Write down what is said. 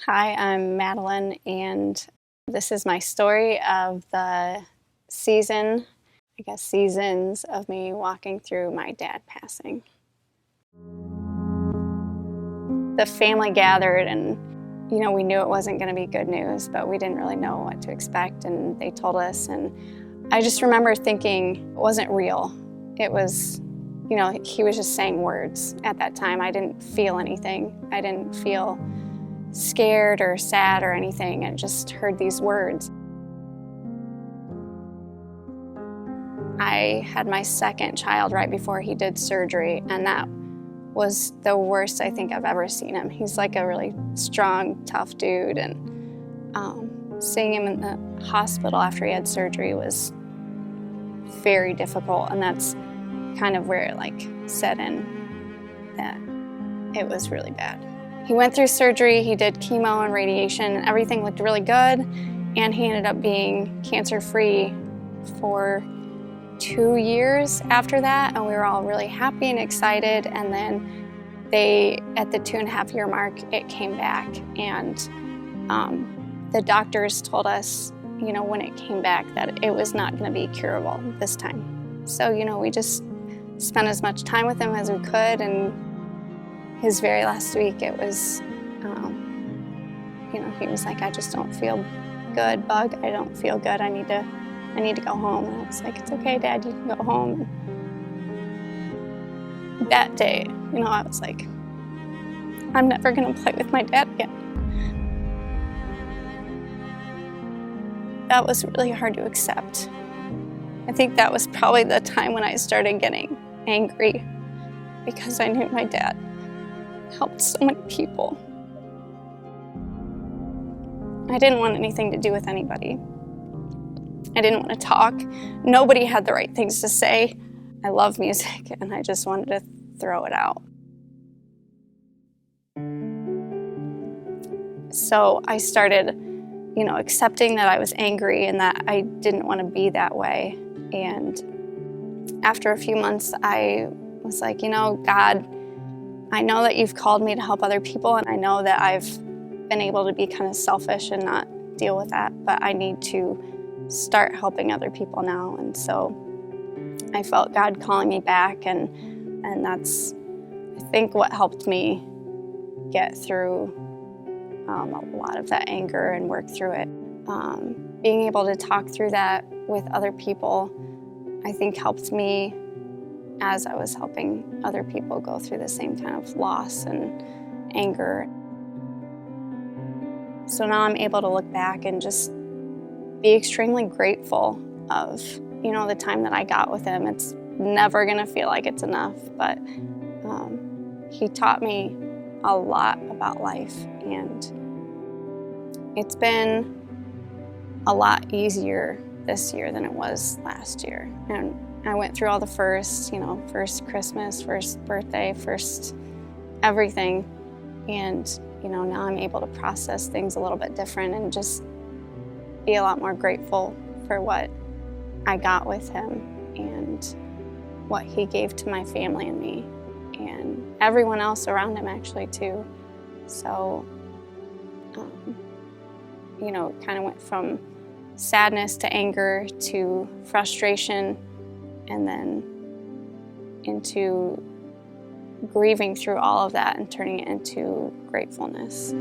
Hi, I'm Madlyn, and this is my story of the seasons of me walking through my dad passing. The family gathered and, we knew it wasn't going to be good news, but we didn't really know what to expect, and they told us, and I just remember thinking it wasn't real. It was, he was just saying words at that time. I didn't feel anything. I didn't feel scared or sad or anything. I just heard these words. I had my second child right before he did surgery, and that was the worst I think I've ever seen him. He's like a really strong, tough dude, and seeing him in the hospital after he had surgery was very difficult, and that's kind of where it set in that it was really bad. He went through surgery, he did chemo and radiation, and everything looked really good, and he ended up being cancer-free for 2 years after that, and we were all really happy and excited, and then at the 2.5-year mark, it came back, and the doctors told us, when it came back, that it was not going to be curable this time. So, we just spent as much time with him as we could, and his very last week, it was, he was like, I just don't feel good, Bug. I don't feel good. I need to go home. And I was like, it's okay, Dad, you can go home. And that day, I was like, I'm never going to play with my dad again. That was really hard to accept. I think that was probably the time when I started getting angry, because I knew my dad helped so many people. I didn't want anything to do with anybody. I didn't want to talk. Nobody had the right things to say. I love music, and I just wanted to throw it out. So I started, accepting that I was angry and that I didn't want to be that way. And after a few months, I was like, God, I know that you've called me to help other people, and I know that I've been able to be kind of selfish and not deal with that, but I need to start helping other people now. And so I felt God calling me back, and that's, I think, what helped me get through a lot of that anger and work through it. Being able to talk through that with other people, I think, helped me as I was helping other people go through the same kind of loss and anger. So now I'm able to look back and just be extremely grateful of, the time that I got with him. It's never gonna feel like it's enough, but he taught me a lot about life, and it's been a lot easier this year than it was last year. And I went through all the first Christmas, first birthday, first everything, and now I'm able to process things a little bit different and just be a lot more grateful for what I got with him and what he gave to my family and me and everyone else around him, actually, too. So, kind of went from sadness to anger to frustration, and then into grieving through all of that and turning it into gratefulness.